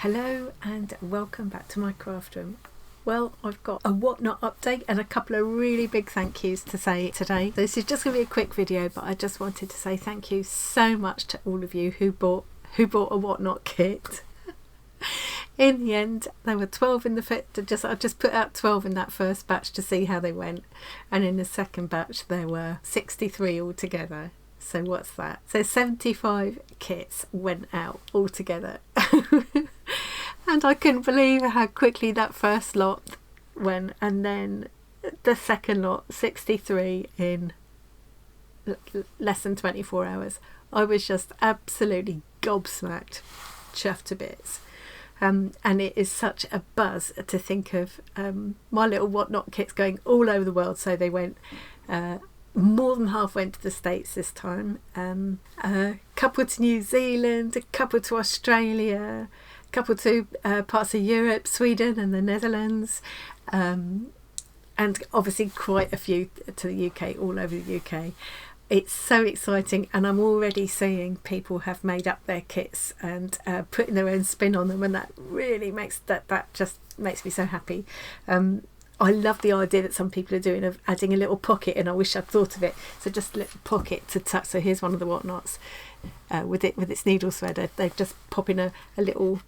Hello and welcome back to my craft room. Well, I've got a Wotnot update and a couple of really big thank yous to say today. This is just going to be a quick video, but I just wanted to say thank you so much to all of you who bought a Wotnot kit. In the end, there were 12 in the fit. I just put out 12 in that first batch to see how they went, and in the second batch there were 63 altogether. So what's that? So 75 kits went out altogether. And I couldn't believe how quickly that first lot went, and then the second lot, 63 in less than 24 hours. I was just absolutely gobsmacked, chuffed to bits. And it is such a buzz to think of my little Wotnot kits going all over the world. So they went, more than half went to the States this time, a couple to New Zealand, a couple to Australia, a couple to parts of Europe, Sweden and the Netherlands, and obviously quite a few to the UK, all over the UK. It's so exciting, and I'm already seeing people have made up their kits and putting their own spin on them, and that really makes that just makes me so happy. I love the idea that some people are doing of adding a little pocket, and I wish I'd thought of it. So just a little pocket to tuck. So here's one of the Wotnots with its needle threader. They're just popping a little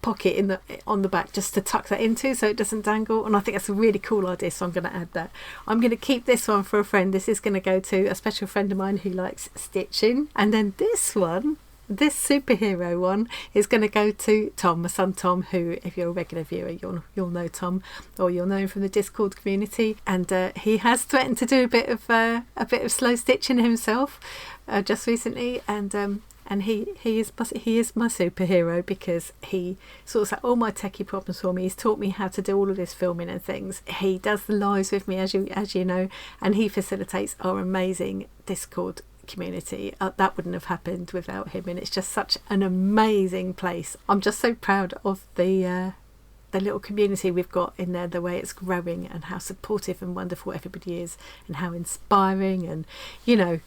pocket on the back just to tuck that into so it doesn't dangle, and I think that's a really cool idea, so I'm going to add that. I'm going to keep this one for a friend. This is going to go to a special friend of mine who likes stitching, and then this superhero one is going to go to Tom, my son Tom, who, if you're a regular viewer, you'll know Tom, or you'll know him from the Discord community, and he has threatened to do a bit of slow stitching himself just recently, and he is my superhero, because he sorts out all my techie problems for me. He's taught me how to do all of this filming and things. He does the lives with me, as you know, and he facilitates our amazing Discord community. That wouldn't have happened without him, and it's just such an amazing place. I'm just so proud of the little community we've got in there, the way it's growing, and how supportive and wonderful everybody is, and how inspiring, and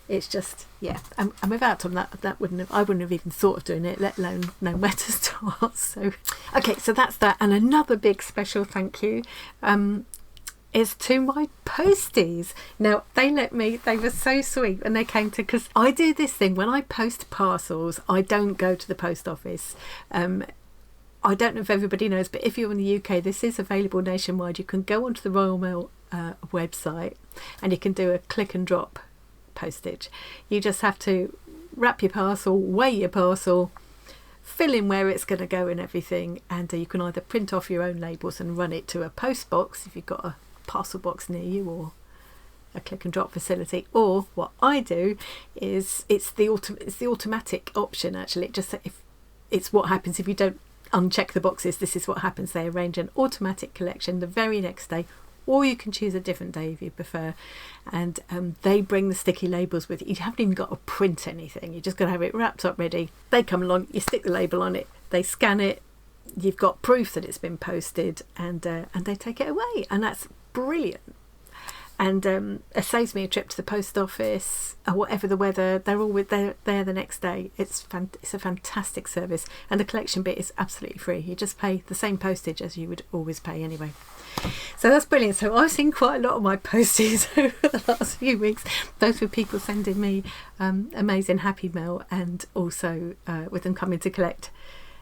it's just, yeah. And without Tom, I wouldn't have even thought of doing it, let alone know where to start. So okay, so that's that. And another big special thank you is to my Posties. Now, they were so sweet, and they came to, because I do this thing when I post parcels, I don't go to the post office. I don't know if everybody knows, but if you're in the UK, this is available nationwide. You can go onto the Royal Mail website, and you can do a click and drop postage. You just have to wrap your parcel, weigh your parcel, fill in where it's going to go and everything, and you can either print off your own labels and run it to a post box if you've got a parcel box near you, or a click and drop facility. Or what I do is it's the automatic option. Actually, it's what happens if you don't uncheck the boxes. This is what happens. They arrange an automatic collection the very next day, or you can choose a different day if you prefer, and they bring the sticky labels with you. You haven't even got to print anything, you just got to have it wrapped up ready. They come along, you stick the label on it, they scan it, you've got proof that it's been posted, and they take it away, and that's brilliant. And it saves me a trip to the post office, or whatever the weather. They're there the next day. It's a fantastic service, and the collection bit is absolutely free. You just pay the same postage as you would always pay anyway. So that's brilliant. So I've seen quite a lot of my posties over the last few weeks. Those were people sending me amazing happy mail, and also with them coming to collect.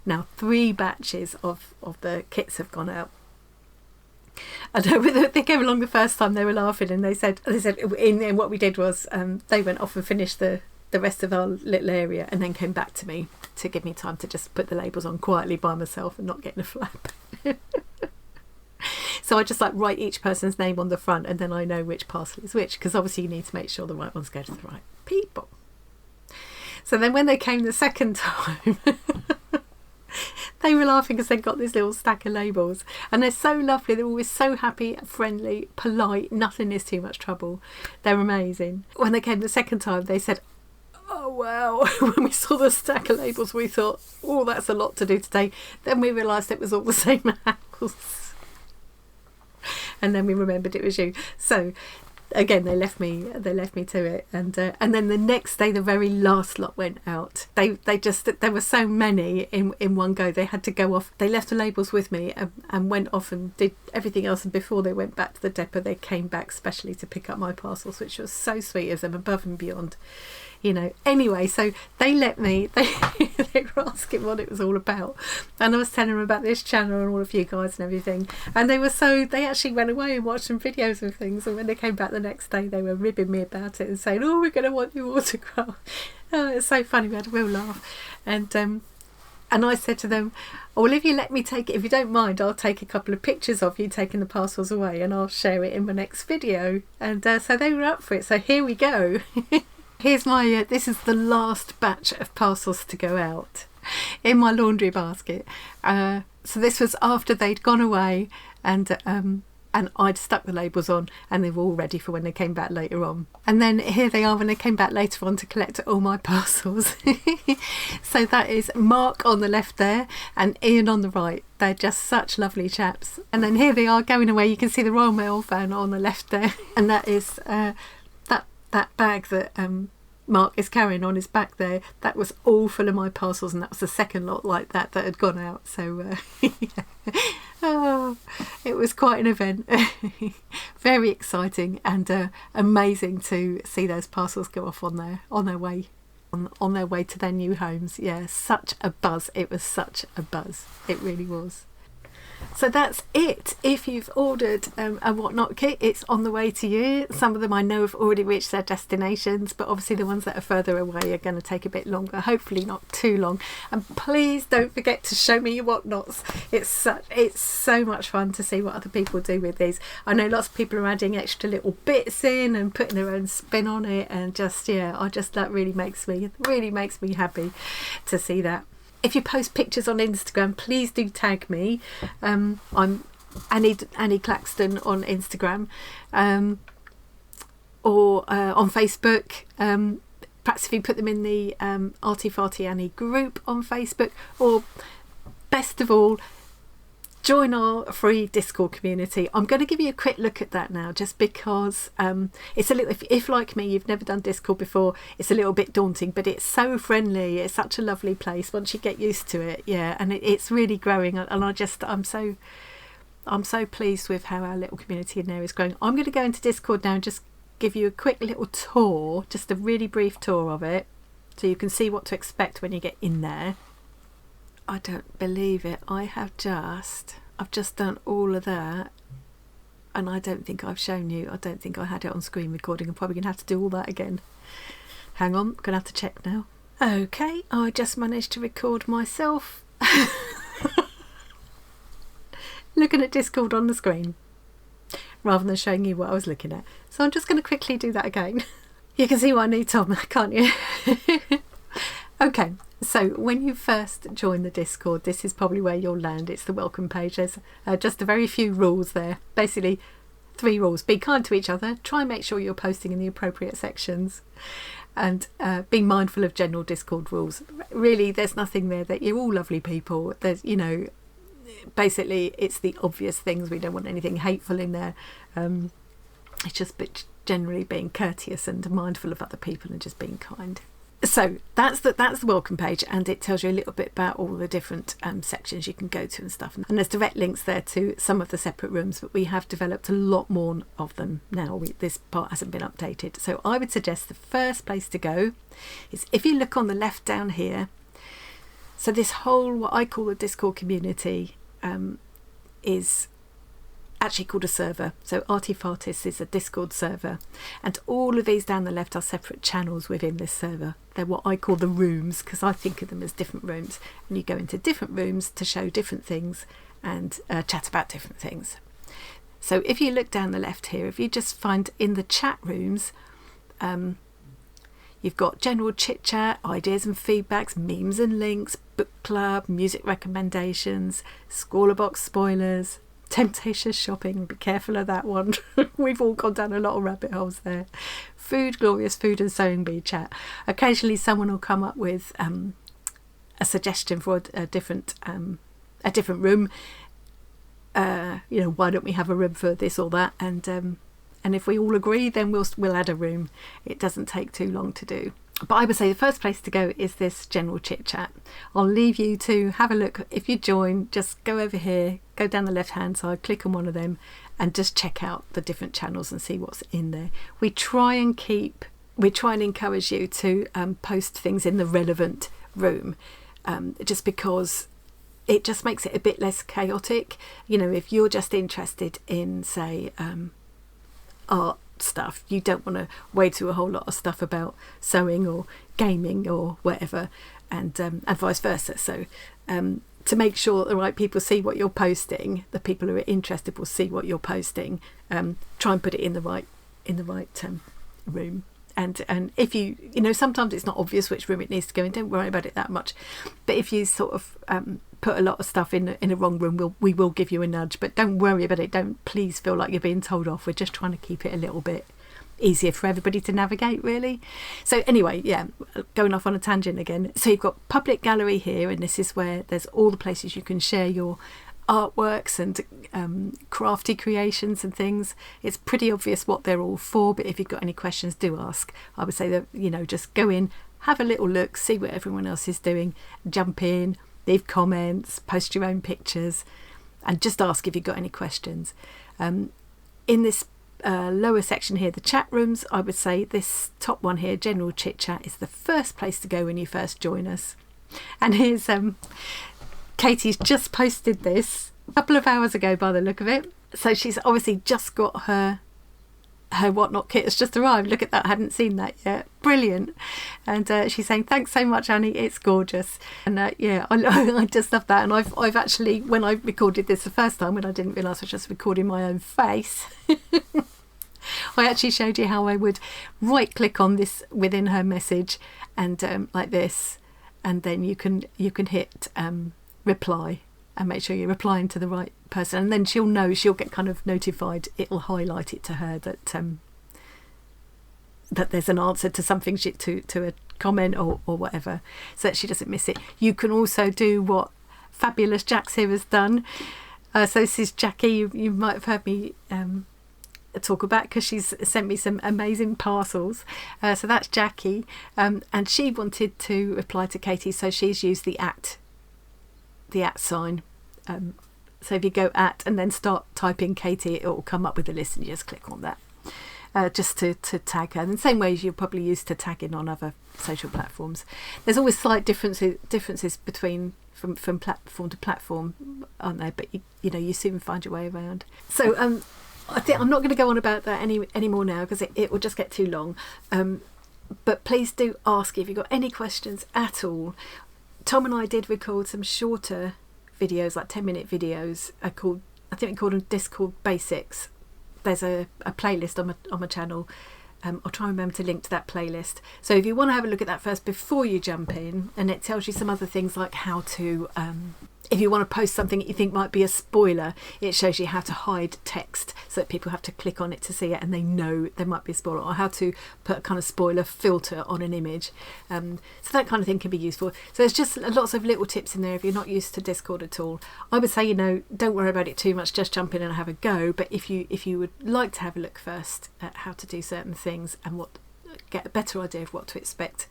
Now 3 batches of the kits have gone out. I don't know, they came along the first time, they were laughing, and they said in what we did was they went off and finished the rest of our little area, and then came back to me to give me time to just put the labels on quietly by myself and not getting a flap. So I just write each person's name on the front, and then I know which parcel is which, because obviously you need to make sure the right ones go to the right people. So then when they came the second time, they were laughing because they'd got this little stack of labels, and they're so lovely. They're always so happy, friendly, polite. Nothing is too much trouble. They're amazing. When they came the second time, they said, "Oh wow!" When we saw the stack of labels, we thought, "Oh, that's a lot to do today." Then we realised it was all the same house, and then we remembered it was you. So again, they left me to it, and then the next day the very last lot went out. They just, there were so many in one go, they had to go off. They left the labels with me and went off and did everything else, and before they went back to the depot they came back specially to pick up my parcels, which was so sweet of them, above and beyond, you know. Anyway, so they let me, they were asking what it was all about, and I was telling them about this channel and all of you guys and everything, and they actually went away and watched some videos and things, and when they came back the next day they were ribbing me about it and saying, oh, we're going to want your autograph. Oh, it's so funny, we had a real laugh. And I said to them, oh, well, if you let me take it, if you don't mind, I'll take a couple of pictures of you taking the parcels away and I'll share it in my next video. And so they were up for it. So here we go. Here's my, this is the last batch of parcels to go out in my laundry basket. So this was after they'd gone away, and I'd stuck the labels on, and they were all ready for when they came back later on. And then here they are when they came back later on to collect all my parcels. So that is Mark on the left there and Ian on the right. They're just such lovely chaps. And then here they are going away. You can see the Royal Mail van on the left there, and that is that bag that Mark is carrying on his back there. That was all full of my parcels, and that was the second lot like that had gone out. So yeah. Oh, it was quite an event. Very exciting and amazing to see those parcels go off on their way to their new homes. Yeah, such a buzz. It was such a buzz. It really was. So that's it. If you've ordered a Wotnot kit, it's on the way to you. Some of them I know have already reached their destinations, but obviously the ones that are further away are going to take a bit longer, hopefully not too long. And please don't forget to show me your Wotnots. It's so much fun to see what other people do with these. I know lots of people are adding extra little bits in and putting their own spin on it, and just, yeah, that really makes me happy to see that. If you post pictures on Instagram, please do tag me. I'm Annie Claxton on Instagram, or on Facebook. Perhaps if you put them in the Arty Farty Annie group on Facebook, or best of all, join our free Discord community. I'm going to give you a quick look at that now, just because it's a little, if like me you've never done Discord before, it's a little bit daunting, but it's so friendly. It's such a lovely place once you get used to it. Yeah, and it's really growing, and I'm so pleased with how our little community in there is growing. I'm going to go into Discord now and just give you a quick little tour, just a really brief tour of it, so you can see what to expect when you get in there. I don't believe it. I've just done all of that, and I don't think I've shown you. I don't think I had it on screen recording. I'm probably going to have to do all that again. Hang on, I'm going to have to check now. Okay, I just managed to record myself looking at Discord on the screen rather than showing you what I was looking at. So I'm just going to quickly do that again. You can see what I need, Tom, can't you? Okay. So when you first join the Discord, this is probably where you'll land. It's the welcome page. There's just a very few rules there. Basically 3 rules. Be kind to each other. Try and make sure you're posting in the appropriate sections. And being mindful of general Discord rules. Really, there's nothing there. That you're all lovely people. There's, you know, basically it's the obvious things. We don't want anything hateful in there. It's just generally being courteous and mindful of other people and just being kind. So that's the welcome page, and it tells you a little bit about all the different sections you can go to and stuff, and there's direct links there to some of the separate rooms, but we have developed a lot more of them now. This part hasn't been updated, so I would suggest the first place to go is, if you look on the left down here, so this whole, what I call the Discord community, is actually called a server. So Arty Fartis is a Discord server, and all of these down the left are separate channels within this server. They're what I call the rooms, because I think of them as different rooms, and you go into different rooms to show different things and chat about different things. So if you look down the left here, if you just find in the chat rooms, you've got general chit chat, ideas and feedbacks, memes and links, book club, music recommendations, Squaller Box spoilers, Temptation shopping, be careful of that one. We've all gone down a lot of rabbit holes there. Food, glorious food and sewing bee chat. Occasionally someone will come up with a suggestion for a different room. You know, why don't we have a room for this or that? And and if we all agree, then we'll add a room. It doesn't take too long to do. But I would say the first place to go is this general chit chat. I'll leave you to have a look. If you join, just go over here, go down the left hand side, click on one of them, and just check out the different channels and see what's in there. We try and encourage you to post things in the relevant room, just because it just makes it a bit less chaotic. You know, if you're just interested in, say, art stuff, you don't want to wade through a whole lot of stuff about sewing or gaming or whatever, and vice versa. So to make sure the right people see what you're posting, the people who are interested will see what you're posting. Try and put it in the right room. And if you know, sometimes it's not obvious which room it needs to go in. Don't worry about it that much. But if you sort of put a lot of stuff in a wrong room, we will give you a nudge. But don't worry about it. Don't please feel like you're being told off. We're just trying to keep it a little bit easier for everybody to navigate, really. So anyway, yeah, going off on a tangent again. So you've got public gallery here, and this is where there's all the places you can share your artworks and crafty creations and things. It's pretty obvious what they're all for, but if you've got any questions, do ask. I would say that, you know, just go in, have a little look, see what everyone else is doing, jump in, leave comments, post your own pictures, and just ask if you've got any questions. In this lower section here, the chat rooms, I would say this top one here, general chit chat, is the first place to go when you first join us. And here's Katie's just posted this a couple of hours ago by the look of it. So she's obviously just got her Wotnot kit has just arrived. Look at that, I hadn't seen that yet. Brilliant. And she's saying, thanks so much, Annie, it's gorgeous. And yeah, I just love that. And I've actually, when I recorded this the first time, when I didn't realise I was just recording my own face, I actually showed you how I would right click on this within her message and like this, and then you can hit reply and make sure you're replying to the right person, and then she'll know, she'll get kind of notified, it'll highlight it to her that that there's an answer to something, to a comment or whatever, so that she doesn't miss it. You can also do what fabulous Jax here has done. So this is Jackie, you might have heard me talk about, because she's sent me some amazing parcels. So that's Jackie, and she wanted to reply to Katie, so she's used the at sign. So if you go at and then start typing Katie, it will come up with a list, and you just click on that just to tag her. In the same way as you're probably used to tagging on other social platforms. There's always slight differences between from platform to platform, aren't there? But you know, you soon find your way around. So I think I'm not going to go on about that anymore now, because it will just get too long. But please do ask if you've got any questions at all. Tom and I did record some shorter videos, like 10-minute videos, I think we called them Discord Basics. There's a playlist on my channel. I'll try and remember to link to that playlist. So if you want to have a look at that first before you jump in, and it tells you some other things like how to, if you want to post something that you think might be a spoiler, it shows you how to hide text so that people have to click on it to see it and they know there might be a spoiler, or how to put a kind of spoiler filter on an image. So that kind of thing can be useful. So there's just lots of little tips in there if you're not used to Discord at all. I would say, you know, don't worry about it too much, just jump in and have a go. But if you would like to have a look first at how to do certain things and get a better idea of what to expect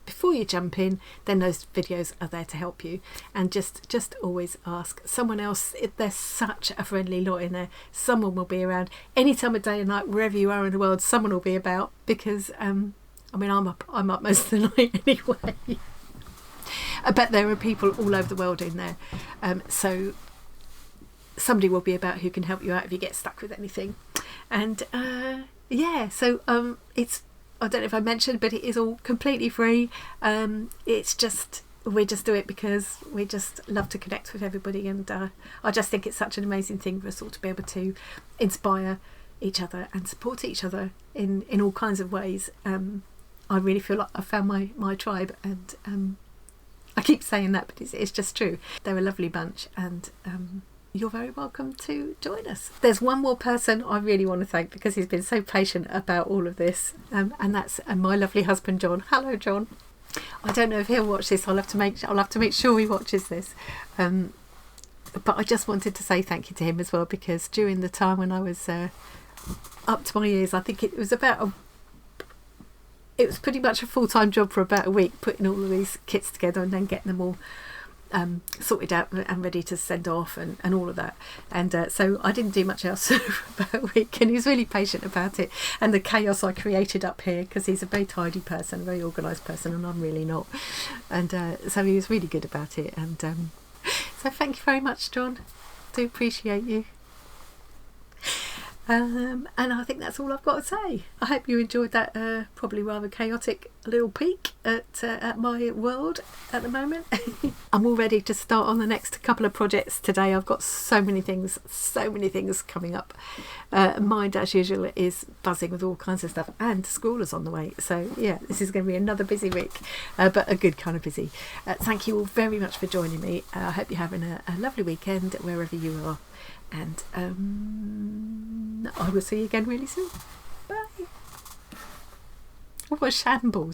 before you jump in, then those videos are there to help you. And just always ask someone else. There's such a friendly lot in there. Someone will be around any time of day and night, wherever you are in the world. Someone will be about, because I mean, I'm up most of the night anyway. I bet there are people all over the world in there, so somebody will be about who can help you out if you get stuck with anything. And yeah, so it's, I don't know if I mentioned, but it is all completely free. It's just, we just do it because we just love to connect with everybody, and I just think it's such an amazing thing for us all to be able to inspire each other and support each other in all kinds of ways. I really feel like I've found my tribe, and I keep saying that, but it's just true. They're a lovely bunch, and you're very welcome to join us. There's one more person I really want to thank, because he's been so patient about all of this, and that's my lovely husband John. Hello, John. I don't know if he'll watch this. I'll have to make sure he watches this. But I just wanted to say thank you to him as well, because during the time when I was up to my ears. I think it was it was pretty much a full-time job for about a week, putting all of these kits together and then getting them all sorted out and ready to send off and all of that. And so I didn't do much else for about a week, and he was really patient about it. And the chaos I created up here, because he's a very tidy person, a very organised person, and I'm really not. And so he was really good about it. And so thank you very much, John. Do appreciate you. And I think that's all I've got to say. I hope you enjoyed that probably rather chaotic little peek at my world at the moment. I'm all ready to start on the next couple of projects today. I've got so many things coming up. Mind, as usual, is buzzing with all kinds of stuff, and schoolers on the way. So yeah, this is going to be another busy week, but a good kind of busy. Thank you all very much for joining me. I hope you're having a lovely weekend wherever you are. And I will see you again really soon. Bye. What a shambles.